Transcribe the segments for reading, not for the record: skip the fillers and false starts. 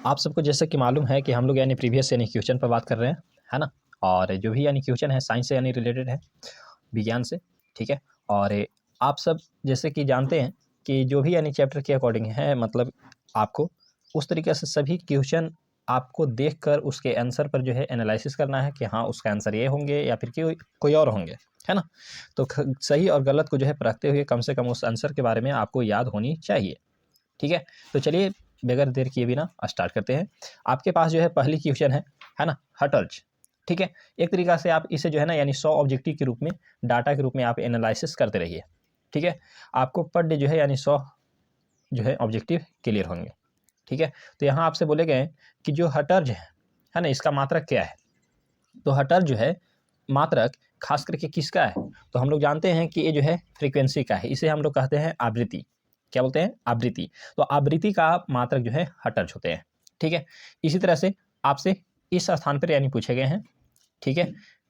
आप सबको जैसे कि मालूम है कि हम लोग यानी प्रीवियस यानी क्वेश्चन पर बात कर रहे हैं, है ना? और जो भी यानी क्वेश्चन है साइंस से यानी रिलेटेड है, विज्ञान से, ठीक है? और आप सब जैसे कि जानते हैं कि जो भी यानी चैप्टर के अकॉर्डिंग है, मतलब आपको उस तरीके से सभी क्वेश्चन आपको देखकर उसके आंसर पर जो है एनालिसिस करना है कि हाँ, उसका आंसर ये होंगे या फिर कोई और होंगे, है ना? तो सही और गलत को जो है परखते हुए कम से कम उस आंसर के बारे में आपको याद होनी चाहिए, ठीक है? तो चलिए बगैर देर किए बिना स्टार्ट करते हैं। आपके पास जो है पहली क्वेश्चन है ना? हर्ट्ज, ठीक है? एक तरीका से आप इसे जो है ना यानी 100 ऑब्जेक्टिव के रूप में, डाटा के रूप में आप एनालिसिस करते रहिए, ठीक है? आपको पर डे जो है यानी 100 जो है ऑब्जेक्टिव क्लियर होंगे, ठीक है? तो यहाँ आपसे बोले गए कि जो हर्ट्ज है ना, इसका मात्रक क्या है? तो हर्ट्ज जो है मात्रक खास करके किसका है? तो हम लोग जानते हैं कि ये जो है फ्रीक्वेंसी का है, इसे हम लोग कहते हैं आवृत्ति। क्या बोलते हैं? आवृत्ति। तो आवृत्ति का मात्रक जो है हर्ट्ज होते हैं, ठीक है? इसी तरह से आपसे इस स्थान पर यानी पूछे गए हैं, ठीक है?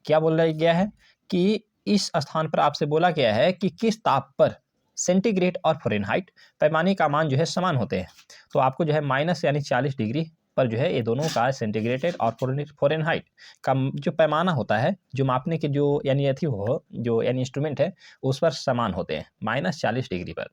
क्या बोला गया है कि इस स्थान पर आपसे बोला गया है कि किस ताप पर सेंटीग्रेड और फ़ारेनहाइट पैमाने का मान जो है समान होते हैं। तो आपको जो है माइनस यानी 40 डिग्री पर जो है ये दोनों का सेंटीग्रेड और फ़ारेनहाइट का जो पैमाना होता है, जो मापने के जो यानी अथी हो, जो यानी इंस्ट्रूमेंट है, उस पर समान होते हैं माइनस 40 डिग्री पर,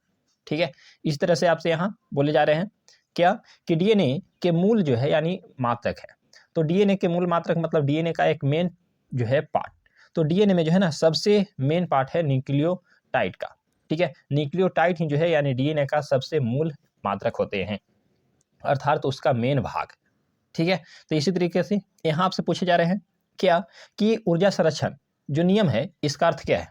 ठीक है? इस तरह से आपसे यहाँ बोले जा रहे हैं क्या कि डीएनए के मूल जो है यानी मात्रक है। तो डीएनए के मूल मात्रक मतलब डीएनए का एक मेन जो है पार्ट। तो डीएनए में जो है ना सबसे मेन पार्ट है न्यूक्लियोटाइड का, ठीक है? न्यूक्लियोटाइड ही जो है यानी डीएनए का सबसे मूल मात्रक होते हैं, अर्थात उसका मेन भाग, ठीक है? तो इसी तरीके से यहाँ आपसे पूछे जा रहे हैं क्या कि ऊर्जा संरक्षण जो नियम है इसका अर्थ क्या है?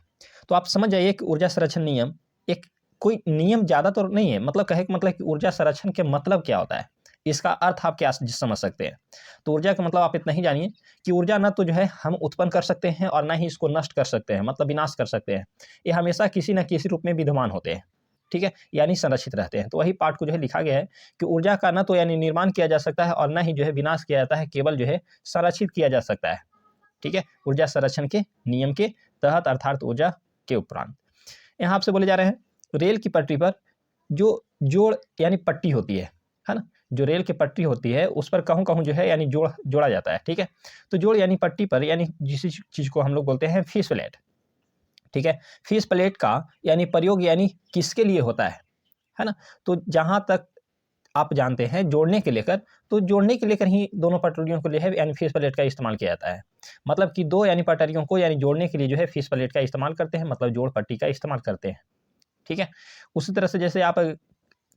तो आप समझ जाइए कि ऊर्जा संरक्षण नियम एक कोई नियम ज़्यादा तो नहीं है, मतलब कहे का मतलब कि ऊर्जा संरक्षण के मतलब क्या होता है? इसका अर्थ आप क्या समझ सकते हैं? तो ऊर्जा का मतलब आप इतना ही जानिए कि ऊर्जा ना तो जो है हम उत्पन्न कर सकते हैं और ना ही इसको नष्ट कर सकते हैं, मतलब विनाश कर सकते हैं। ये हमेशा किसी न किसी रूप में विद्यमान होते हैं, ठीक है? यानी संरक्षित रहते हैं। तो वही पार्ट को जो है लिखा गया है कि ऊर्जा का ना तो यानी निर्माण किया जा सकता है और ना ही जो है विनाश किया जाता है, केवल जो है संरक्षित किया जा सकता है, ठीक है? ऊर्जा संरक्षण के नियम के तहत अर्थात ऊर्जा के उपरांत। यहाँ आपसे बोले जा रहे हैं रेल की पटरी पर जो जोड़ यानी पट्टी होती है ना? जो रेल की पटरी होती है उस पर कहूँ-कहूँ जो है यानी जोड़ा जाता है, ठीक है? तो जोड़ यानी पट्टी पर यानी जिस चीज़ को हम लोग बोलते हैं फीस प्लेट, ठीक है? फीस प्लेट का यानी प्रयोग यानी किसके लिए होता है ना? तो जहाँ तक आप जानते हैं जोड़ने के लेकर, तो जोड़ने के लेकर ही दोनों पटरियों को जो है यानी फीस प्लेट का इस्तेमाल किया जाता है। मतलब कि 2 यानी पटरियों को यानी जोड़ने के लिए जो है फीस प्लेट का इस्तेमाल करते हैं, मतलब जोड़ पट्टी का इस्तेमाल करते हैं, ठीक है? उसी तरह से जैसे आप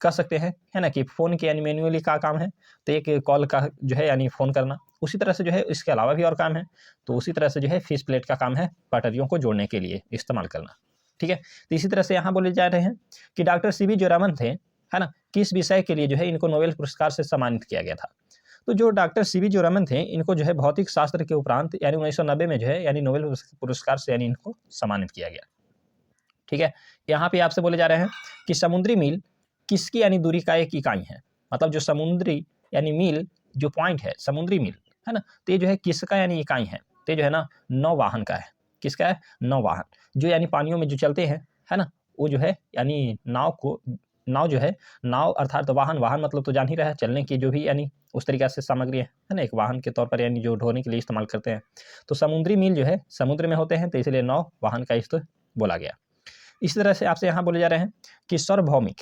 कह सकते हैं, है ना? कि फ़ोन के यानी मैन्युअली का काम है, तो एक कॉल का जो है यानी फ़ोन करना। उसी तरह से जो है इसके अलावा भी और काम है, तो उसी तरह से जो है फीस प्लेट का काम है पटरियों को जोड़ने के लिए इस्तेमाल करना, ठीक है? तो इसी तरह से यहाँ बोले जा रहे हैं कि डॉक्टर सीवी जोरामन थे, है ना? किस विषय के लिए जो है इनको नोबेल पुरस्कार से सम्मानित किया गया था? तो जो डॉक्टर सीवी जोरामन थे, इनको जो है भौतिक शास्त्र के उपरांत यानी 1990 में जो है यानी नोबेल पुरस्कार से यानी इनको सम्मानित किया गया, ठीक है? यहाँ पे आपसे बोले जा रहे हैं कि समुद्री मील किसकी यानी दूरी का एक इकाई है? मतलब जो समुद्री यानी मील जो पॉइंट है, समुद्री मील, है ना? तो ये जो है किसका यानी इकाई है? तो ये जो है ना नौवाहन का है। किसका है? नौवाहन। जो यानी पानियों में जो चलते हैं, है ना? वो जो है यानी नाव जो है, नाव अर्थात वाहन, वाहन मतलब तो जान ही रहे हैं चलने की जो भी यानी उस तरीक़े से सामग्री है ना? एक वाहन के तौर पर यानी जो ढोने के लिए इस्तेमाल करते हैं। तो समुद्री मील जो है समुद्र में होते हैं, तो इसलिए नौ वाहन का बोला गया। इसी तरह से आपसे यहाँ बोले जा रहे हैं कि सार्वभौमिक,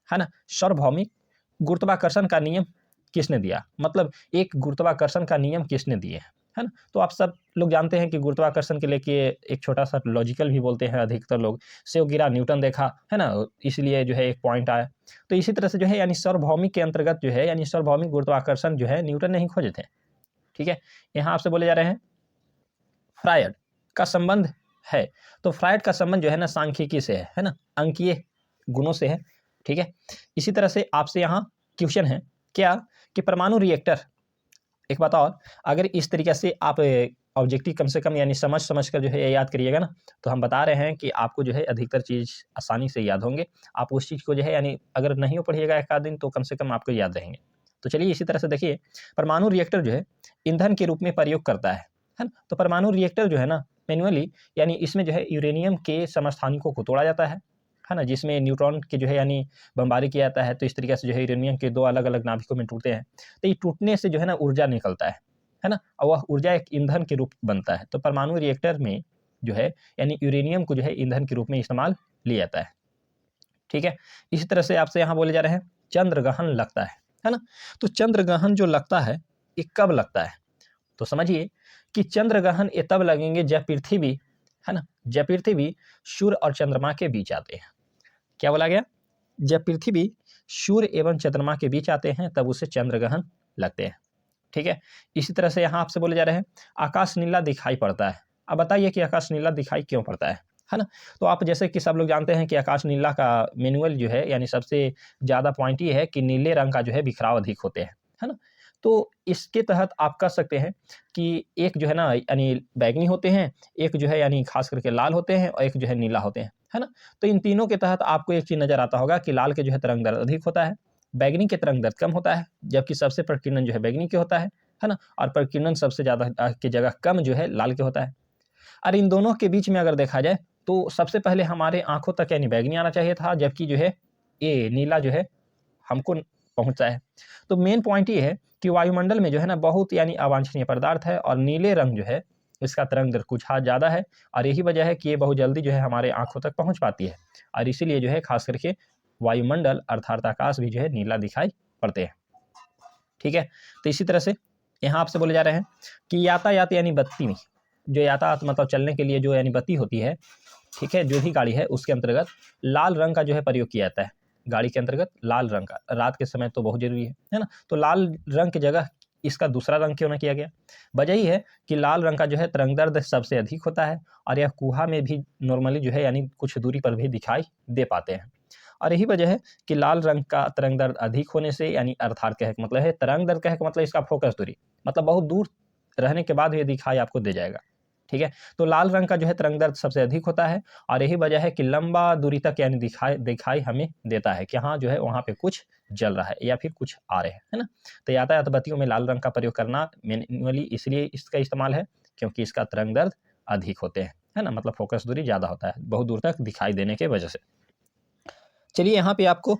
है ना? सार्वभौमिक गुरुत्वाकर्षण का नियम किसने दिया? मतलब एक गुरुत्वाकर्षण का नियम किसने दिए? है ना? तो आप सब लोग जानते हैं कि गुरुत्वाकर्षण के लेके एक छोटा-सा लॉजिकल भी बोलते हैं अधिकतर लोग। सेव गिरा न्यूटन देखा, है ना? इसलिए जो है एक पॉइंट आया। तो इसी तरह से जो है यानी सार्वभौमिक के अंतर्गत जो है यानी सार्वभौमिक गुरुत्वाकर्षण जो है न्यूटन ने ही खोजे थे, ठीक है? यहाँ आपसे बोले जा रहे हैं फ्रायड का संबंध है। तो फ्रायड का संबंध जो है ना सांख्यिकी से है ना? अंकीय गुणों से है, ठीक है? इसी तरह से आपसे यहाँ क्वेश्चन है क्या कि परमाणु रिएक्टर, एक बात और, अगर इस तरीके से आप ऑब्जेक्टिव कम से कम यानी समझ कर जो है याद करिएगा ना, तो हम बता रहे हैं कि आपको जो है अधिकतर चीज़ आसानी से याद होंगे। आप उस चीज़ को जो है यानी अगर नहीं पढ़िएगा एक आध दिन तो कम से कम आपको याद रहेंगे। तो चलिए इसी तरह से देखिए, परमाणु रिएक्टर जो है ईंधन के रूप में प्रयोग करता है ना? तो परमाणु रिएक्टर जो है ना मैनुअली यानी इसमें जो है यूरेनियम के समस्थानिकों को तोड़ा जाता है है ना, जिसमें न्यूट्रॉन के जो है यानी बमबारी किया जाता है, तो इस तरीके से जो है यूरेनियम के 2 अलग-अलग नाभिकों में टूटते हैं। तो ये टूटने से जो है ना ऊर्जा निकलता है ना? और वह ऊर्जा एक ईंधन के रूप बनता है। तो परमाणु रिएक्टर में जो है यानी यूरेनियम को जो है ईंधन के रूप में इस्तेमाल लिया जाता है। ठीक है? इसी तरह से आपसे यहाँ बोले जा रहे हैं चंद्रग्रहण लगता है ना? तो चंद्रग्रहण जो लगता है, ये कब लगता है? तो समझिए कि चंद्रग्रहण ये तब लगेंगे जब पृथ्वी, है ना, जब पृथ्वी सूर्य और चंद्रमा के बीच आते हैं। क्या बोला गया? जब पृथ्वी सूर्य एवं चंद्रमा के बीच आते हैं तब उसे चंद्रग्रहण लगते हैं। ठीक है? इसी तरह से यहाँ आपसे बोले जा रहे हैं आकाश नीला दिखाई पड़ता है। अब बताइए कि आकाश नीला दिखाई क्यों पड़ता है ना? तो आप जैसे कि सब लोग जानते हैं कि आकाश नीला का मैनुअल जो है यानी सबसे ज़्यादा पॉइंट ये है कि नीले रंग का जो है बिखराव अधिक होते हैं, है ना? तो इसके तहत आप कह सकते हैं कि एक जो है ना यानी बैंगनी होते हैं, एक जो है यानी खास करके लाल होते हैं और एक जो है नीला होते हैं, है ना? तो इन तीनों के तहत आपको एक चीज़ नज़र आता होगा कि लाल के जो है तरंग दैर्ध्य अधिक होता है, बैंगनी के तरंग दैर्ध्य कम होता है, जबकि सबसे प्रकीर्णन जो है बैंगनी के होता है ना? और प्रकीर्णन सबसे ज़्यादा की जगह कम जो है लाल के होता है। और इन दोनों के बीच में अगर देखा जाए तो सबसे पहले हमारे आँखों तक यानी बैंगनी आना चाहिए था, जबकि जो है ये नीला जो है हमको पहुँचता है। तो मेन पॉइंट ये है कि वायुमंडल में जो है ना बहुत यानी अवांछनीय पदार्थ है और नीले रंग जो है इसका तरंग दैर्ध्य कुछ ज़्यादा है और यही वजह है कि ये बहुत जल्दी जो है हमारे आँखों तक पहुँच पाती है और इसीलिए जो है खास करके वायुमंडल अर्थात आकाश भी जो है नीला दिखाई पड़ते हैं। ठीक है? तो इसी तरह से यहाँ आपसे बोले जा रहे हैं कि यातायात यानी बत्ती में जो यातायात मतलब चलने के लिए जो यानी बत्ती होती है, ठीक है, जो भी गाड़ी है उसके अंतर्गत लाल रंग का जो है प्रयोग किया जाता है। गाड़ी के अंतर्गत लाल रंग का रात के समय तो बहुत ज़रूरी है ना? तो लाल रंग की जगह इसका दूसरा रंग क्यों ना किया गया? वजह ये है कि लाल रंग का जो है तरंग दैर्ध्य सबसे अधिक होता है और यह कुहा में भी नॉर्मली जो है यानी कुछ दूरी पर भी दिखाई दे पाते हैं। और यही वजह है कि लाल रंग का तरंग दैर्ध्य अधिक होने से यानी अर्थात कहने का मतलब है तरंग दैर्ध्य कहने का मतलब इसका फोकस दूरी, मतलब बहुत दूर रहने के बाद ये दिखाई आपको दे जाएगा। ठीक है? तो लाल रंग का जो है तरंग दैर्ध्य सबसे अधिक होता है और यही वजह है कि लंबा दूरी तक यानी दिखाई हमें देता है कि हाँ, जो है वहाँ पे कुछ जल रहा है या फिर कुछ आ रहे हैं, है ना? तो यातायात बत्तियों में लाल रंग का प्रयोग करना मैन्युअली इसलिए इसका इस्तेमाल है क्योंकि इसका तरंग दैर्ध्य अधिक होते हैं, है ना? मतलब फोकस दूरी ज़्यादा होता है, बहुत दूर तक दिखाई देने के वजह से। चलिए यहाँ पे आपको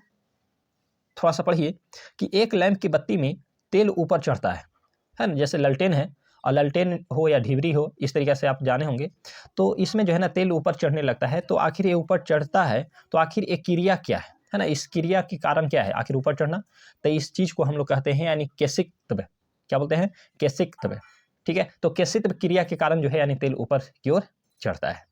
थोड़ा-सा पढ़िए कि एक लैंप की बत्ती में तेल ऊपर चढ़ता है ना? जैसे ललटेन है और ललटेन हो या ढिबरी हो, इस तरीके से आप जाने होंगे। तो इसमें जो है ना तेल ऊपर चढ़ने लगता है, तो आखिर ये ऊपर चढ़ता है, तो आखिर ये क्रिया क्या है ना? इस क्रिया के कारण क्या है आखिर ऊपर चढ़ना? तो इस चीज़ को हम लोग कहते हैं यानी केशिक्तव्य। क्या बोलते हैं? केशिक्तव्य। ठीक है? तो केशित्व क्रिया के कारण जो है यानी तेल ऊपर की ओर चढ़ता है।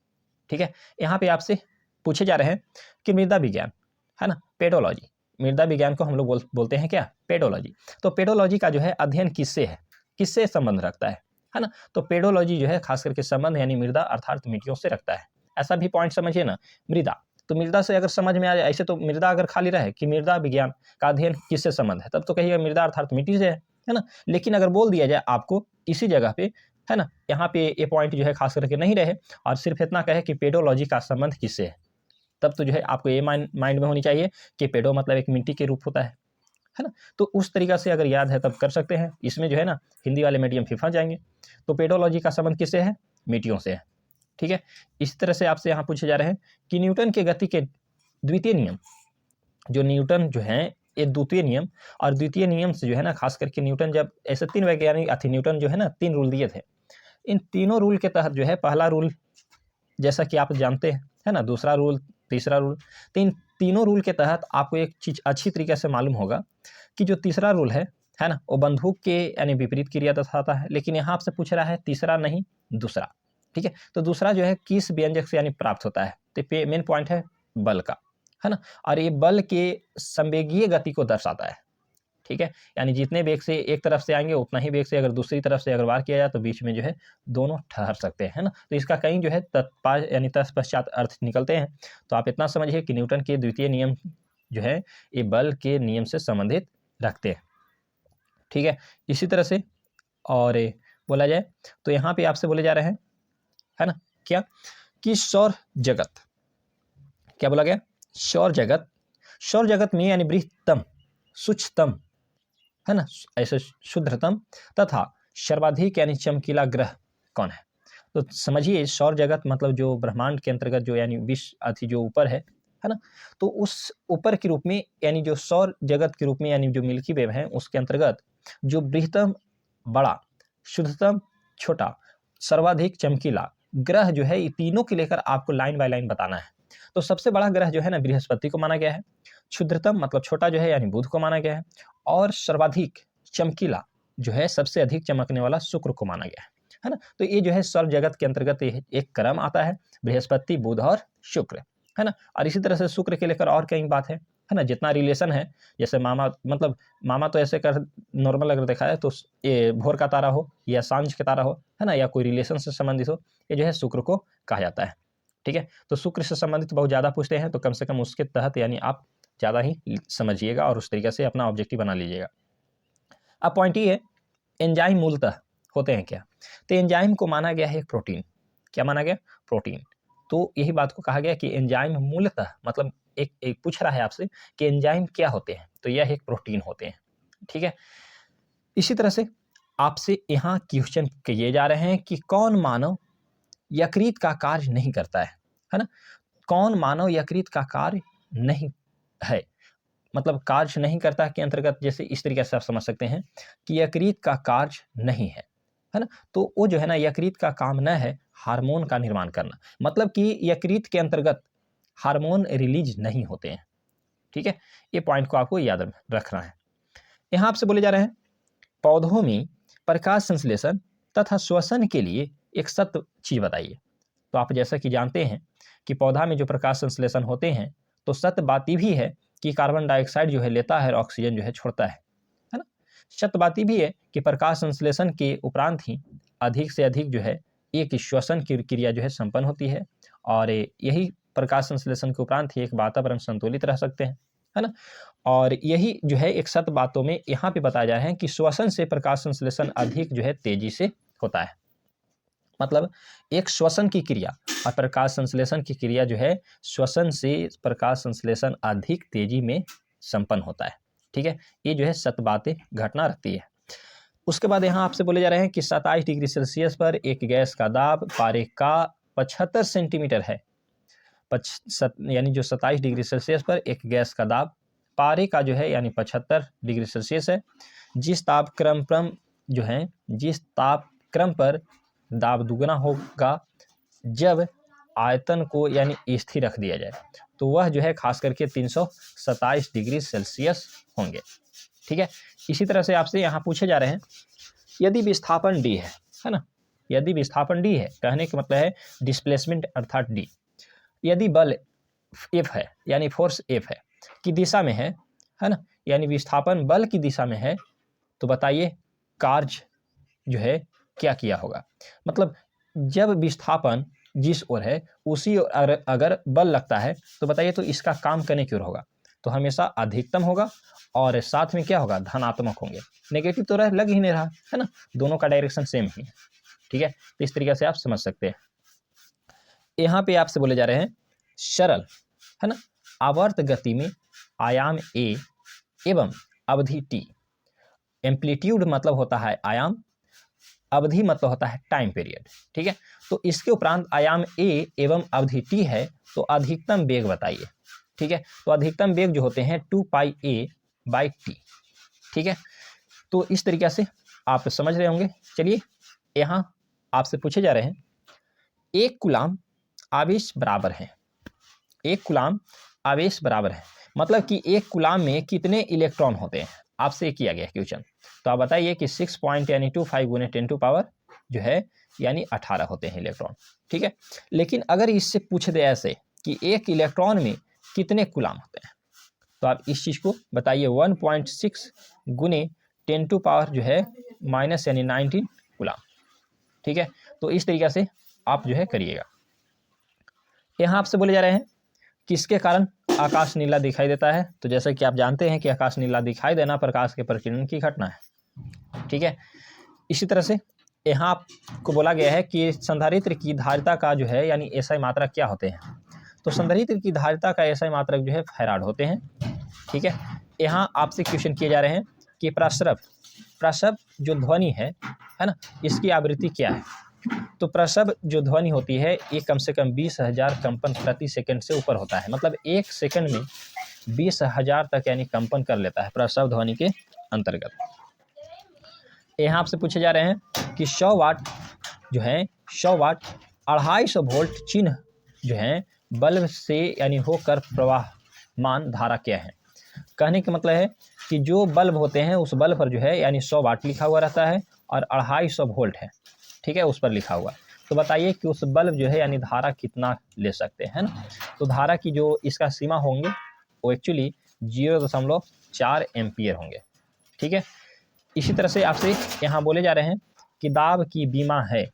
ठीक है? यहाँ पे आपसे पूछे जा रहे हैं कि मृदा विज्ञान, है ना? पेडोलॉजी, मृदा विज्ञान को हम लोग बोलते हैं क्या? पेडोलॉजी। तो पेडोलॉजी का जो है अध्ययन किससे है? किससे संबंध रखता है ना? तो पेडोलॉजी जो है खास करके संबंध यानी मृदा अर्थात मिट्टियों से रखता है। ऐसा भी पॉइंट समझिए ना, मृदा, तो मृदा से अगर समझ में आ जाए, ऐसे तो मृदा अगर खाली रहे कि मृदा विज्ञान का अध्ययन किससे संबंध है, तब तो कहिएगा मृदा अर्थात मिट्टी से है ना? लेकिन अगर बोल दिया जाए आपको इसी जगह पे, है ना, यहाँ पे ये पॉइंट जो है खास करके नहीं रहे और सिर्फ इतना कहे कि पेडोलॉजी का संबंध किससे है, तब तो जो है आपको ये माइंड में होनी चाहिए कि पेडो मतलब एक मिट्टी के रूप होता है ना? तो उस तरीका से अगर याद है तब कर सकते हैं। इसमें जो है ना हिंदी वाले मीडियम फिर फँस जाएँगे। तो पेडोलॉजी का संबंध किससे है? मिट्टियों से है। ठीक है? इस तरह से आपसे यहाँ पूछे जा रहे हैं कि न्यूटन के गति के द्वितीय नियम, जो न्यूटन जो हैं ये द्वितीय नियम और द्वितीय नियम से जो है ना खास करके न्यूटन जब ऐसे 3 वैज्ञानिक न्यूटन जो है ना 3 रूल दिए थे। इन तीनों रूल के तहत जो है पहला रूल जैसा कि आप जानते हैं, है ना? दूसरा रूल, तीसरा रूल, तो इन तीनों रूल के तहत आपको एक चीज़ अच्छी तरीके से मालूम होगा कि जो तीसरा रूल है ना? वो बंदूक के यानी विपरीत क्रिया दर्शाता है, लेकिन यहाँ आपसे पूछ रहा है तीसरा नहीं, दूसरा। ठीक है? तो दूसरा जो है किस व्यंजक से यानी प्राप्त होता है? तो मेन पॉइंट है बल का, है ना? और ये बल के संवेगीय गति को दर्शाता है। ठीक है? यानी जितने वेग से एक तरफ से आएँगे उतना ही वेग से अगर दूसरी तरफ से अगर वार किया जाए तो बीच में जो है दोनों ठहर सकते हैं, है ना? तो इसका कहीं जो है तत्पा यानी तत्पश्चात अर्थ निकलते हैं। तो आप इतना समझिए कि न्यूटन के द्वितीय नियम जो है ये बल के नियम से संबंधित रखते हैं। ठीक है? इसी तरह से और बोला जाए तो यहाँ पे आपसे बोले जा रहे हैं, है ना? क्या? कि सौर जगत, क्या बोला गया? सौर जगत में यानी बृहत्तम, सूक्ष्मतम, है ना, ऐसे शुद्धतम तथा सर्वाधिक यानी चमकीला ग्रह कौन है? तो समझिए सौर जगत मतलब जो ब्रह्मांड के अंतर्गत जो यानी विश्व जो ऊपर है, है ना। तो उस ऊपर के रूप में यानी जो सौर जगत के रूप में यानी जो मिल्की वे है उसके अंतर्गत जो बृहत्तम बड़ा, शुद्धतम छोटा, सर्वाधिक चमकीला ग्रह जो है, ये तीनों के लेकर आपको लाइन बाय लाइन बताना है। तो सबसे बड़ा ग्रह जो है ना बृहस्पति को माना गया है, क्षुद्रतम मतलब छोटा जो है यानी बुध को माना गया है, और सर्वाधिक चमकीला जो है सबसे अधिक चमकने वाला शुक्र को माना गया है ना। तो ये जो है सौर जगत के अंतर्गत एक क्रम आता है, बृहस्पति, बुध और शुक्र, है ना। और इसी तरह से शुक्र के लेकर और कई बात है ना। जितना रिलेशन है, जैसे मामा, मतलब मामा तो ऐसे कर नॉर्मल अगर देखा है तो ये भोर का तारा हो या सांझ का तारा हो, है ना, या कोई रिलेशन से संबंधित हो, ये जो है शुक्र को कहा जाता है। ठीक है, तो शुक्र से संबंधित बहुत ज़्यादा पूछते हैं, तो कम से कम उसके तहत यानी आप ज़्यादा ही समझिएगा और उस तरीके से अपना ऑब्जेक्टिव बना लीजिएगा। अब पॉइंट ये है, एंजाइम मूलतः होते हैं क्या? तो एंजाइम को माना गया है एक प्रोटीन। क्या माना गया? प्रोटीन। तो यही बात को कहा गया कि एंजाइम मूलतः, मतलब एक पूछ रहा है आपसे कि एंजाइम क्या होते हैं, तो यह एक प्रोटीन होते हैं। ठीक है, इसी तरह से आपसे यहाँ क्वेश्चन किए जा रहे हैं कि कौन मानव यकृत का कार्य नहीं करता है ना। कौन मानव यकृत का कार्य नहीं है, मतलब कार्य नहीं करता के अंतर्गत जैसे इस तरीके से आप समझ सकते हैं कि यकृत का कार्य नहीं है ना। तो वो जो है ना, यकृत का काम न है हार्मोन का निर्माण करना, मतलब कि यकृत के अंतर्गत हार्मोन रिलीज नहीं होते हैं। ठीक है, ये पॉइंट को आपको याद रखना है। यहाँ आपसे बोले जा रहे हैं पौधों में प्रकाश संश्लेषण तथा श्वसन के लिए एक सत्य चीज बताइए। तो आप जैसा कि जानते हैं कि पौधा में जो प्रकाश संश्लेषण होते हैं, तो सत्य बात भी है कि कार्बन डाइऑक्साइड जो है लेता है और ऑक्सीजन जो है छोड़ता है ना। सत्य बात भी है कि प्रकाश संश्लेषण के उपरांत ही अधिक से अधिक जो है एक श्वसन की क्रिया जो है संपन्न होती है, और यही प्रकाश संश्लेषण के उपरांत ही एक वातावरण संतुलित रह सकते हैं, है ना। और यही जो है एक सत्य बातों में यहाँ पे बताया जाए है कि श्वसन से प्रकाश संश्लेषण अधिक जो है तेजी से होता है। मतलब एक श्वसन की क्रिया और प्रकाश संश्लेषण की क्रिया जो है, श्वसन से प्रकाश संश्लेषण अधिक तेजी में संपन्न होता है। ठीक है, ये जो है सत्य बातें घटना रहती है। उसके बाद यहाँ आपसे बोले जा रहे हैं कि 27 डिग्री सेल्सियस पर एक गैस का दाब पारे का 75 सेंटीमीटर है। यानी जो 27 डिग्री सेल्सियस पर एक गैस का दाब पारे का जो है यानी 75 डिग्री सेल्सियस है। जिस तापक्रम पर दाब दुगना होगा जब आयतन को यानी स्थिर रख दिया जाए, तो वह जो है खास करके 327 डिग्री सेल्सियस होंगे। ठीक है, इसी तरह से आपसे यहाँ पूछे जा रहे हैं यदि विस्थापन डी है ना, यदि विस्थापन डी है, कहने का मतलब है डिस्प्लेसमेंट अर्थात डी, यदि बल एफ है यानी फोर्स एफ है की दिशा में है ना, यानी विस्थापन बल की दिशा में है, तो बताइए कार्य जो है क्या किया होगा। मतलब जब विस्थापन जिस ओर है उसी ओर अगर बल लगता है, तो बताइए तो इसका काम करने की ओर होगा, तो हमेशा अधिकतम होगा और साथ में क्या होगा, धनात्मक होंगे। नेगेटिव तो लग ही नहीं रहा है ना, दोनों का डायरेक्शन सेम ही है। ठीक है, तो इस तरीके से आप समझ सकते हैं। यहाँ पे आपसे बोले जा रहे हैं सरल है ना आवर्त गति में आयाम ए एवं अवधि टी, एम्पलीट्यूड मतलब होता है आयाम, अवधि मतलब होता है टाइम पीरियड। ठीक है, तो इसके उपरांत आयाम ए एवं अवधि टी है, तो अधिकतम वेग बताइए। ठीक है, तो अधिकतम वेग जो होते हैं 2πa/t। ठीक है, तो इस तरीके से आप समझ रहे होंगे। चलिए यहाँ आपसे पूछे जा रहे हैं एक कूलाम आवेश बराबर है, एक कूलाम आवेश बराबर है, मतलब कि एक कूलाम में कितने इलेक्ट्रॉन होते हैं, आपसे किया गया क्वेश्चन। तो आप बताइए कि 6.25 गुने 10 जो है यानी 18 होते हैं इलेक्ट्रॉन। ठीक है, लेकिन अगर इससे पूछ दे ऐसे कि एक इलेक्ट्रॉन में कितने कूलाम होते हैं, तो आप इस चीज़ को बताइए 1.6 गुने 10 जो है माइनस यानी 19 कूलाम। ठीक है, तो इस तरीके से आप जो है करिएगा। यहाँ आपसे बोले जा रहे हैं किसके कारण आकाश नीला दिखाई देता है, तो जैसे कि आप जानते हैं कि आकाश नीला दिखाई देना प्रकाश के प्रकीर्णन की घटना है। ठीक है, इसी तरह से यहाँ आपको बोला गया है कि संधारित्र की धारिता का जो है यानी एसआई मात्रक क्या होते हैं, तो संधारित्र की धारिता का एसआई मात्रक जो है फैराड होते हैं। ठीक है, यहाँ आपसे क्वेश्चन किए जा रहे हैं कि प्रसरव जो ध्वनि है ना, इसकी आवृत्ति क्या है। तो प्रसव जो ध्वनि होती है ये कम से कम 20,000 कंपन प्रति सेकंड से ऊपर होता है। मतलब 1 सेकंड में 20,000 तक यानी कंपन कर लेता है प्रसव ध्वनि के अंतर्गत। यहाँ आपसे पूछे जा रहे हैं कि 100 वाट जो है 100 वाट 250 वोल्ट चिन्ह जो है बल्ब से यानी होकर प्रवाहमान धारा क्या है। कहने का मतलब है कि जो बल्ब होते हैं उस बल्ब पर जो है यानी 100 वाट लिखा हुआ रहता है और 250 वोल्ट है, ठीक है, उस पर लिखा हुआ है। तो बताइए कि उस बल्ब जो है यानी धारा कितना ले सकते हैं ना। तो धारा की जो इसका सीमा होंगे वो एक्चुअली 0.4 एम्पियर होंगे, ठीक है। इसी तरह से आपसे यहाँ बोले जा रहे हैं कि दाब की बीमा है।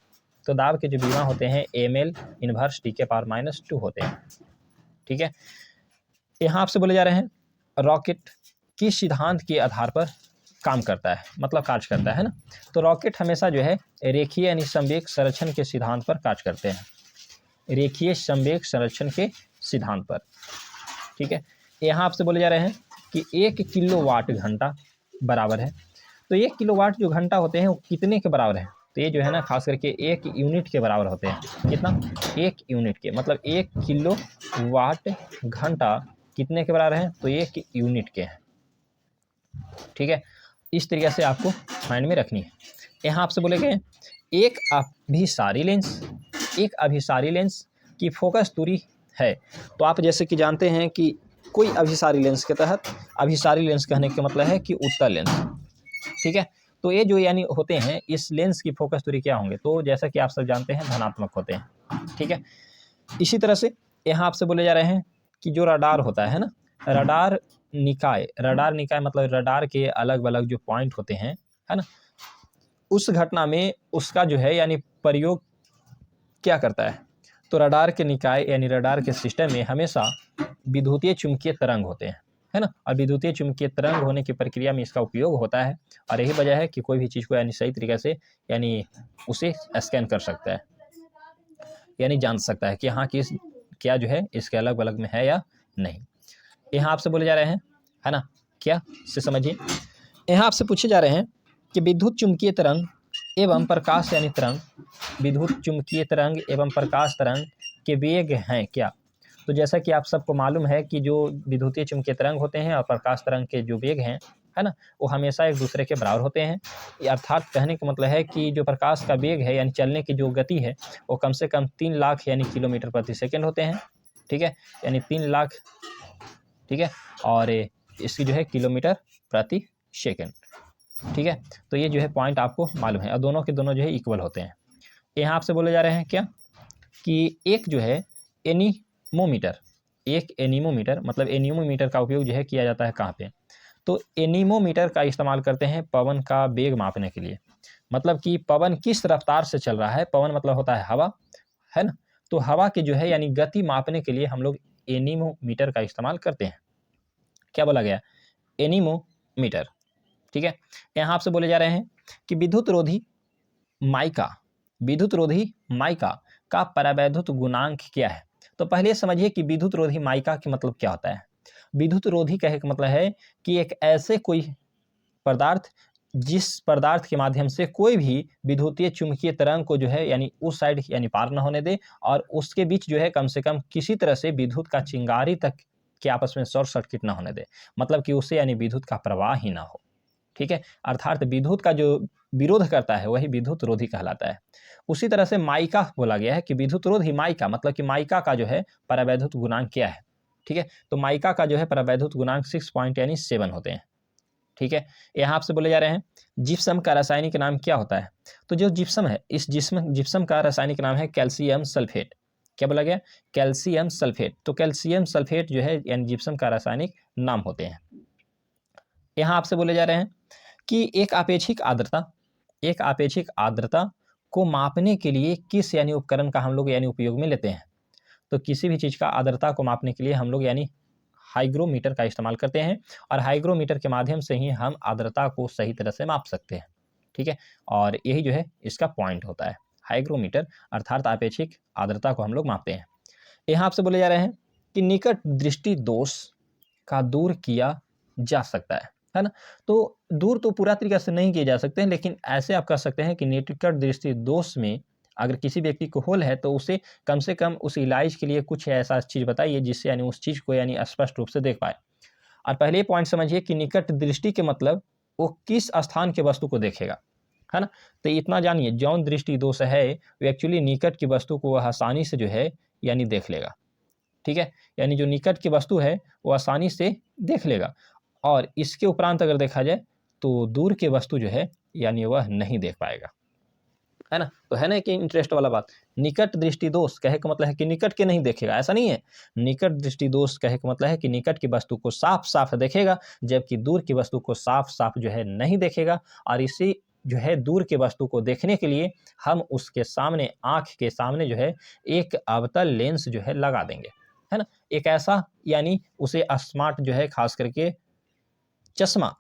तो दाब के जो बीमा होते हैं ml इनवर्स (10⁻⁻2) होते हैं, ठीक है। यहाँ आपसे बोले जा रहे हैं रॉकेट किस सिद्धांत के आधार पर काम करता है, मतलब कार्य करता है ना। तो रॉकेट हमेशा जो है रेखीय यानी संवेग संरक्षण के सिद्धांत पर कार्य करते हैं, रेखीय संवेग संरक्षण के सिद्धांत पर, ठीक है। यहाँ आपसे बोले जा रहे हैं कि 1 किलोवाट घंटा बराबर है। तो 1 किलोवाट जो घंटा होते हैं वो कितने के बराबर है। तो ये जो है ना खास करके 1 यूनिट के बराबर होते हैं। कितना? 1 यूनिट के, मतलब 1 किलोवाट घंटा कितने के बराबर है। तो 1 यूनिट के हैं, ठीक है। इस तरीके से आपको माइंड में रखनी है। यहाँ आपसे बोले गए एक अभिसारी लेंस की फोकस दूरी है। तो आप जैसे कि जानते हैं कि कोई अभिसारी लेंस के तहत, अभिसारी लेंस कहने का मतलब है कि उत्तल लेंस, ठीक है। तो ये जो यानी होते हैं इस लेंस की फोकस दूरी क्या होंगे। तो जैसा कि आप सब जानते हैं धनात्मक होते हैं, ठीक है। इसी तरह से यहाँ आपसे बोले जा रहे हैं कि जो रडार होता है ना, रडार निकाय मतलब रडार के अलग अलग जो पॉइंट होते हैं, है ना, उस घटना में उसका जो है यानी प्रयोग क्या करता है। तो रडार के निकाय यानी रडार के सिस्टम में हमेशा विद्युतीय चुंबकीय तरंग होते हैं, है ना। और विद्युतीय चुंबकीय तरंग होने की प्रक्रिया में इसका उपयोग होता है। और यही वजह है कि कोई भी चीज़ को यानी सही तरीके से यानी उसे स्कैन कर सकता है, यानी जान सकता है कि हाँ किस क्या जो है इसके अलग अलग में है या नहीं। यहाँ आपसे बोले जा रहे हैं, है ना, क्या से समझिए। यहाँ आपसे पूछे जा रहे हैं कि विद्युत चुंबकीय तरंग एवं प्रकाश यानी तरंग, विद्युत चुंबकीय तरंग एवं प्रकाश तरंग के वेग हैं क्या। तो जैसा कि आप सबको मालूम है कि जो विद्युतीय चुंबकीय तरंग होते हैं और प्रकाश तरंग के जो वेग हैं, है ना, वो हमेशा एक दूसरे के बराबर होते हैं। अर्थात कहने का मतलब है कि जो प्रकाश का वेग है यानी चलने की जो गति है वो कम से कम 3 लाख यानी किलोमीटर प्रति सेकंड होते हैं, ठीक है, यानी 3 लाख, ठीक है। और इसकी जो है किलोमीटर प्रति सेकंड, ठीक है। तो ये जो है पॉइंट आपको मालूम है और दोनों के दोनों जो है इक्वल होते हैं। यहाँ आपसे बोले जा रहे हैं क्या कि एक जो है एनीमोमीटर, एक एनीमोमीटर, मतलब एनीमोमीटर का उपयोग जो है किया जाता है कहाँ पे। तो एनीमोमीटर का इस्तेमाल करते हैं पवन का वेग मापने के लिए, मतलब कि पवन किस रफ्तार से चल रहा है। पवन मतलब होता है हवा, है ना। तो हवा के जो है यानी गति मापने के लिए हम लोग एनीमोमीटर का इस्तेमाल करते हैं। क्या बोला गया? एनीमोमीटर, ठीक है। यहाँ आपसे बोले जा रहे हैं कि विद्युत रोधी माइका का परावैद्युत गुणांक क्या है। तो पहले समझिए कि विद्युत रोधी माइका के मतलब क्या होता है। विद्युत रोधी कहने का मतलब है कि एक ऐसे कोई पदार्थ जिस पदार्थ के माध्यम से कोई भी विद्युतीय चुंबकीय तरंग को जो है यानी उस साइड यानी पार न होने दे और उसके बीच जो है कम से कम किसी तरह से विद्युत का चिंगारी तक के आपस में शॉर्ट सर्किट ना होने दे, मतलब कि उससे यानी विद्युत का प्रवाह ही ना हो, ठीक है। अर्थात विद्युत का जो विरोध करता है वही विद्युत रोधी कहलाता है। उसी तरह से माइका बोला गया है कि विद्युत रोधी माइका, मतलब कि माइका का जो है परावैद्युत गुणांक क्या है, ठीक है। तो माइका का जो है परावैद्युत गुणांक 6.7 होते हैं, ठीक है। यहाँ आपसे बोले जा रहे हैं जिप्सम का रासायनिक नाम क्या होता है। तो जो जिप्सम है इस जिप्सम का रासायनिक नाम है कैल्शियम सल्फेट। क्या बोला गया? Calcium sulphate. तो कैल्शियम सल्फेट जो है यानी जिप्सम का रासायनिक नाम होते हैं। यहाँ आपसे बोले जा रहे हैं कि एक आपेक्षिक आर्द्रता को मापने के लिए किस यानी उपकरण का हम लोग यानी उपयोग में लेते हैं। तो किसी भी चीज़ का आर्द्रता को मापने के लिए हम लोग यानी हाइग्रोमीटर का इस्तेमाल करते हैं और हाइग्रोमीटर के माध्यम से ही हम आर्द्रता को सही तरह से माप सकते हैं, ठीक है। और यही जो है इसका पॉइंट होता है, हाइग्रोमीटर अर्थात आपेक्षिक आर्द्रता को हम लोग मापते हैं। यहाँ आपसे बोले जा रहे हैं कि निकट दृष्टि दोष का दूर किया जा सकता है ना। तो दूर तो पूरा तरीका से नहीं किए जा सकते हैं, लेकिन ऐसे आप कर सकते हैं कि निकट दृष्टि दोष में अगर किसी व्यक्ति को होल है तो उसे कम से कम उस इलाज के लिए कुछ ऐसा चीज़ बताइए जिससे यानी उस चीज़ को यानी स्पष्ट रूप से देख पाए। और पहले पॉइंट समझिए कि निकट दृष्टि के मतलब वो किस स्थान के वस्तु को देखेगा, है ना। तो इतना जानिए, जौन दृष्टि दोष है वो एक्चुअली निकट की वस्तु को वह आसानी से जो है यानी देख लेगा, ठीक है। यानी जो निकट की वस्तु है वो आसानी से देख लेगा, और इसके उपरांत अगर देखा जाए तो दूर की वस्तु जो है यानी वह नहीं देख पाएगा, है ना। तो है ना कि इंटरेस्ट वाला बात। निकट दृष्टि दोष कहे का मतलब है कि निकट के नहीं देखेगा, ऐसा नहीं है। निकट दृष्टि दोष कहे का मतलब है कि निकट की वस्तु को साफ साफ देखेगा, जबकि दूर की वस्तु को साफ साफ जो है नहीं देखेगा। और इसी जो है दूर की वस्तु को देखने के लिए हम उसके सामने, आँख के सामने जो है एक अवतल लेंस जो है लगा देंगे, है ना। एक ऐसा यानी उसे स्मार्ट जो है खास करके चश्मा,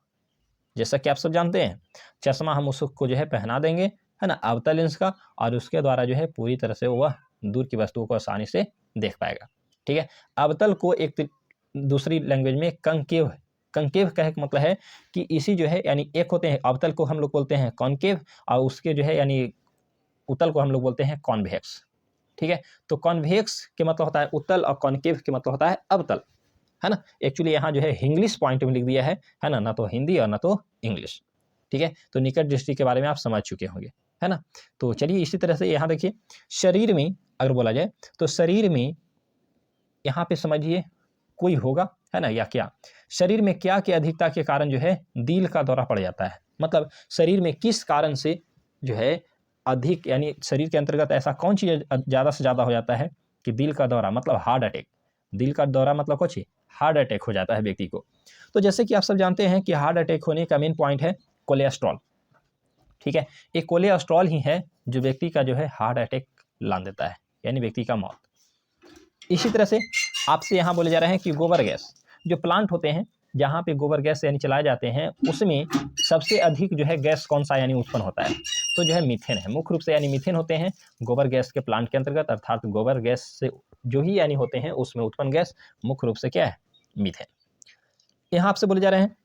जैसा कि आप सब जानते हैं, चश्मा हम उसको जो है पहना देंगे, है ना, अवतल लेंस का, और उसके द्वारा जो है पूरी तरह से वह दूर की वस्तुओं को आसानी से देख पाएगा, ठीक है। अवतल को एक दूसरी लैंग्वेज में कंकेव, कंकेव कहे का मतलब है कि इसी जो है यानी एक होते हैं अवतल को हम लोग बोलते हैं कॉनकेव, और उसके जो है यानी उत्तल को हम लोग बोलते हैं कॉन्वेक्स, ठीक है। तो कॉन्वेक्स के मतलब होता है उत्तल, और कॉनकेव के मतलब होता है अवतल, है ना। एक्चुअली यहाँ जो है इंग्लिश पॉइंट में लिख दिया है ना तो हिंदी और ना तो इंग्लिश, ठीक है। तो निकट दृष्टि के बारे में आप समझ चुके होंगे, है ना। तो चलिए इसी तरह से यहाँ देखिए, शरीर में अगर बोला जाए तो शरीर में यहाँ पे समझिए कोई होगा, है ना, या क्या शरीर में क्या की अधिकता के कारण जो है दिल का दौरा पड़ जाता है। मतलब शरीर में किस कारण से जो है अधिक, यानी शरीर के अंतर्गत ऐसा कौन चीज़ ज़्यादा से ज़्यादा हो जाता है कि दिल का दौरा मतलब हार्ट अटैक, दिल का दौरा मतलब कुछ हार्ट अटैक हो जाता है व्यक्ति को। तो जैसे कि आप सब जानते हैं कि हार्ट अटैक होने का मेन पॉइंट है कोलेस्ट्रॉल, ठीक है। ये कोलेस्ट्रॉल ही है जो व्यक्ति का जो है हार्ट अटैक ला देता है, यानी व्यक्ति का मौत। इसी तरह से आपसे यहाँ बोले जा रहे हैं कि गोबर गैस, जो प्लांट होते हैं जहाँ पे गोबर गैस यानी चलाए जाते हैं, उसमें सबसे अधिक जो है गैस कौन सा यानी उत्पन्न होता है, तो जो है मीथेन है। मुख्य रूप से यानी मीथेन होते हैं गोबर गैस के प्लांट के अंतर्गत, अर्थात गोबर गैस से जो ही यानी होते हैं उसमें उत्पन्न गैस मुख्य रूप से क्या है, मीथेन। यहाँ आपसे बोले जा रहे हैं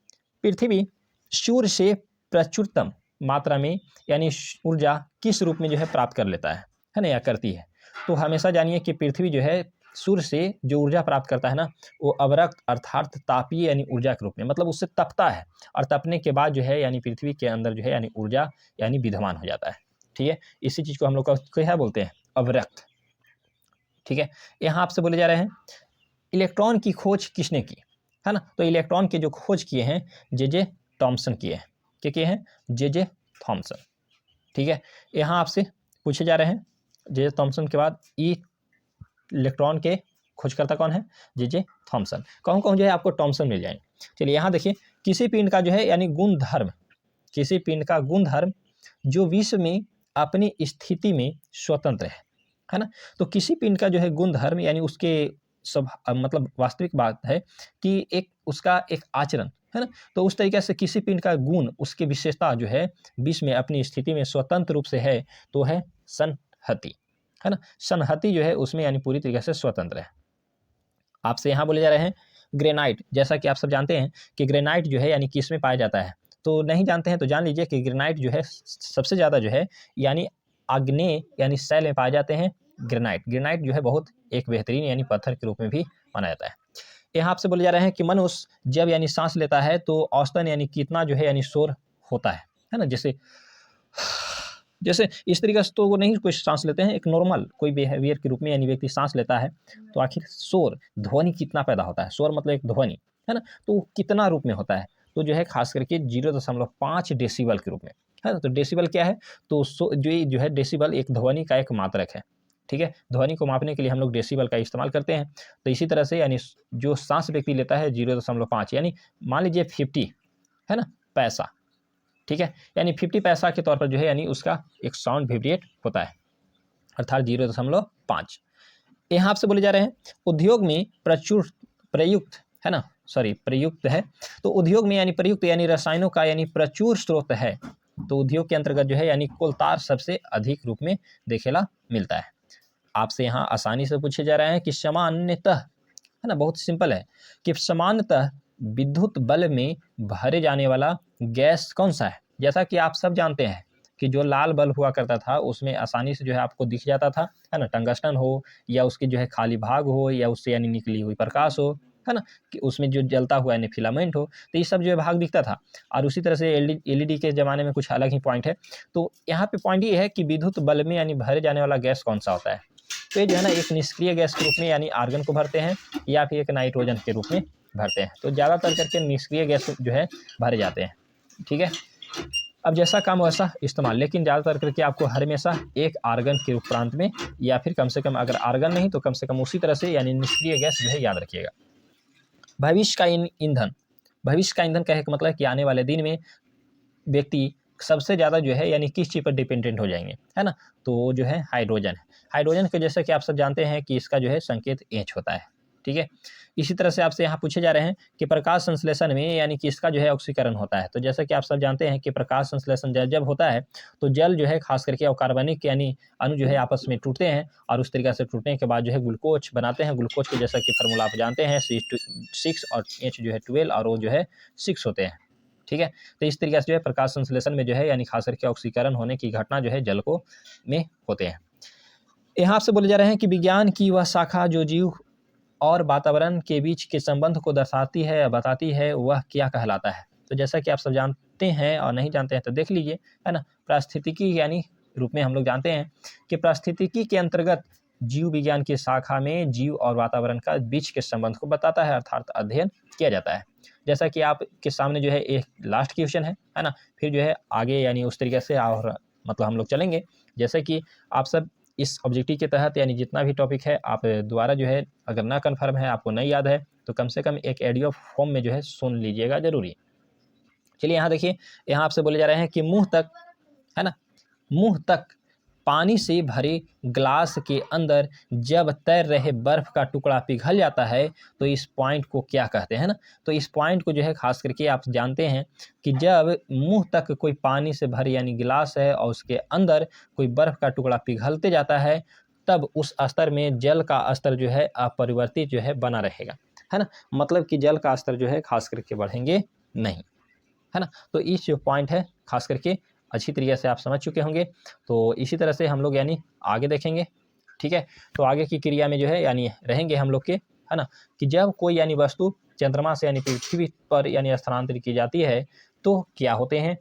पृथ्वी सूर्य से प्रचुरतम मात्रा में यानी ऊर्जा किस रूप में जो है प्राप्त कर लेता है ना, या करती है। तो हमेशा जानिए कि पृथ्वी जो है सूर्य से जो ऊर्जा प्राप्त करता है ना, वो अवरक्त अर्थात तापीय यानी ऊर्जा के रूप में, मतलब उससे तपता है, और तपने के बाद जो है यानी पृथ्वी के अंदर जो है यानी ऊर्जा यानी विद्यमान हो जाता है, ठीक है। इसी चीज़ को हम लोग का क्या बोलते हैं, अवरक्त, ठीक है। यहाँ आपसे बोले जा रहे हैं इलेक्ट्रॉन की खोज किसने की, है ना। तो इलेक्ट्रॉन के जो खोज किए हैं जे थॉमसन किए हैं, क्या किए हैं, जे थॉमसन, ठीक है। यहाँ आपसे पूछे जा रहे हैं जे थॉमसन के बाद इलेक्ट्रॉन के खोजकर्ता कौन है, जे थॉमसन। कहूँ कहूँ जो है आपको थॉमसन मिल जाएंगे। चलिए यहाँ देखिए, किसी पिंड का जो है यानी गुणधर्म, किसी पिंड का गुणधर्म जो विश्व में अपनी स्थिति में स्वतंत्र है ना। तो किसी पिंड का जो है गुणधर्म यानी उसके सब मतलब वास्तविक बात है कि एक उसका एक आचरण है ना। तो उस तरीके से किसी पिंड का गुण, उसकी विशेषता जो है विश्व में अपनी स्थिति में स्वतंत्र रूप से है, तो है संहति, है ना। संहति जो है उसमें यानी पूरी तरीके से स्वतंत्र है। आपसे यहाँ बोले जा रहे हैं ग्रेनाइट, जैसा कि आप सब जानते हैं कि ग्रेनाइट जो है यानी किस में पाया जाता है, तो नहीं जानते हैं तो जान लीजिए कि ग्रेनाइट जो है सबसे ज़्यादा जो है यानी आग्नेय यानी शैल में पाए जाते हैं। ग्रेनाइट, ग्रेनाइट जो है बहुत एक बेहतरीन यानी पत्थर के रूप में भी माना जाता है। यहाँ आपसे बोले जा रहे हैं कि मनुष्य जब यानी सांस लेता है तो औसतन यानी कितना जो है यानी शोर होता है ना। जैसे जैसे इस तरीके से तो वो नहीं कुछ सांस लेते हैं, एक नॉर्मल कोई बिहेवियर के रूप में यानी व्यक्ति सांस लेता है तो आखिर शोर ध्वनि कितना पैदा होता है, शोर मतलब एक ध्वनि, है ना। तो वो कितना रूप में होता है, तो जो है खास करके 0.5 डेसिबल के रूप में, है ना। तो डेसिबल क्या है, तो जो है डेसिबल एक ध्वनि का एक मात्रक है, ठीक है। ध्वनि को मापने के लिए हम लोग डेसिबल का इस्तेमाल करते हैं। तो इसी तरह से यानी जो सांस व्यक्ति लेता है 0.5 यानी मान लीजिए 50, है ना, पैसा, ठीक है। यानी 50 पैसा के तौर पर जो है यानी उसका एक साउंड वाइब्रेट होता है, अर्थात 0.5। यहाँ आपसे बोले जा रहे हैं उद्योग में प्रचुर प्रयुक्त, है ना, सॉरी प्रयुक्त है। तो उद्योग में यानी प्रयुक्त यानी रसायनों का यानी प्रचुर स्रोत है। तो उद्योग के अंतर्गत जो है यानी कोलतार सबसे अधिक रूप में देखेला मिलता है। आपसे यहाँ आसानी से पूछे जा रहे हैं कि सामान्यतः, है ना, बहुत सिंपल है कि सामान्यतः विद्युत बल्ब में भरे जाने वाला गैस कौन सा है। जैसा कि आप सब जानते हैं कि जो लाल बल्ब हुआ करता था उसमें आसानी से जो है आपको दिख जाता था, है ना? टंगस्टन हो या उसकी जो है खाली भाग हो या उससे यानी निकली हुई प्रकाश हो, है ना? कि उसमें जो जलता हुआ यानी फिलामेंट हो, तो ये सब जो है भाग दिखता था। और उसी तरह से एलईडी के ज़माने में कुछ अलग ही पॉइंट है। तो यहाँ पे पॉइंट ये है कि विद्युत बल्ब में यानी भरे जाने वाला गैस कौन-सा होता है? तो ये जो है ना एक निष्क्रिय गैस के रूप में यानी आर्गन को भरते हैं या फिर एक नाइट्रोजन के रूप में भरते हैं। तो ज़्यादातर करके निष्क्रिय गैस जो है भरे जाते हैं, ठीक है? अब जैसा काम वैसा इस्तेमाल, लेकिन ज़्यादातर करके आपको हमेशा एक आर्गन के उपरांत में या फिर कम से कम अगर आर्गन नहीं तो कम से कम उसी तरह से यानी निष्क्रिय गैस जो है याद रखिएगा। भविष्य का ईंधन, भविष्य का ईंधन कहने का मतलब है कि आने वाले दिन में व्यक्ति सबसे ज़्यादा जो है यानी किस चीज़ पर डिपेंडेंट हो जाएँगे, है ना? तो जो है हाइड्रोजन है। हाइड्रोजन के जैसा कि आप सब जानते हैं कि इसका जो है संकेत H होता है, ठीक है? इसी तरह से आपसे यहाँ पूछे जा रहे हैं कि प्रकाश संश्लेषण में यानी कि इसका जो है ऑक्सीकरण होता है। तो जैसा कि आप सब जानते हैं कि प्रकाश संश्लेषण जब होता है, तो जल जो है ख़ास करके अकार्बनिक यानी अणु जो है आपस में टूटते हैं और उस तरीक़े से टूटने के बाद जो है ग्लूकोज बनाते हैं। ग्लूकोज के जैसा कि फ़ॉर्मूला आप जानते हैं C6 और H जो है 12 और O जो है 6 होते हैं, ठीक है? तो इस तरीके से जो है प्रकाश संश्लेषण में जो है यानी ख़ास करके ऑक्सीकरण होने की घटना जो है जल को में होते हैं। यहाँ आपसे बोले जा रहे हैं कि विज्ञान की वह शाखा जो जीव और वातावरण के बीच के संबंध को दर्शाती है या बताती है, वह क्या कहलाता है? तो जैसा कि आप सब जानते हैं और नहीं जानते हैं तो देख लीजिए, है ना? पारिस्थितिकी यानी रूप में हम लोग जानते हैं कि पारिस्थितिकी के अंतर्गत जीव विज्ञान की शाखा में जीव और वातावरण का बीच के संबंध को बताता है, अर्थात अध्ययन किया जाता है। जैसा कि आपके सामने जो है एक लास्ट क्वेश्चन है ना? फिर जो है आगे यानी उस तरीके से और मतलब हम लोग चलेंगे। जैसे कि आप सब इस ऑब्जेक्टिव के तहत यानी जितना भी टॉपिक है आप दोबारा जो है अगर ना कन्फर्म है, आपको नहीं याद है, तो कम से कम एक ऑडियो फॉर्म में जो है सुन लीजिएगा ज़रूरी। चलिए यहाँ देखिए, यहाँ आपसे बोले जा रहे हैं कि मुँह तक, है ना? मुँह तक पानी से भरे ग्लास के अंदर जब तैर रहे बर्फ़ का टुकड़ा पिघल जाता है, तो इस पॉइंट को क्या कहते हैं ना? तो इस पॉइंट को जो है ख़ास करके आप जानते हैं कि जब मुँह तक कोई पानी से भरी यानी गिलास है और उसके अंदर कोई बर्फ़ का टुकड़ा पिघलते जाता है, तब उस स्तर में जल का स्तर जो है अपरिवर्तित जो है बना रहेगा, है ना? मतलब कि जल का स्तर जो है ख़ास करके बढ़ेंगे नहीं, है ना? तो इस जो पॉइंट है ख़ास करके अच्छी तरीके से आप समझ चुके होंगे। तो इसी तरह से हम लोग यानी आगे देखेंगे, ठीक है? तो आगे की क्रिया में जो है यानी रहेंगे हम लोग के, है ना? कि जब कोई यानी वस्तु चंद्रमा से यानी पृथ्वी पर यानी स्थानांतरित की जाती है, तो क्या होते हैं?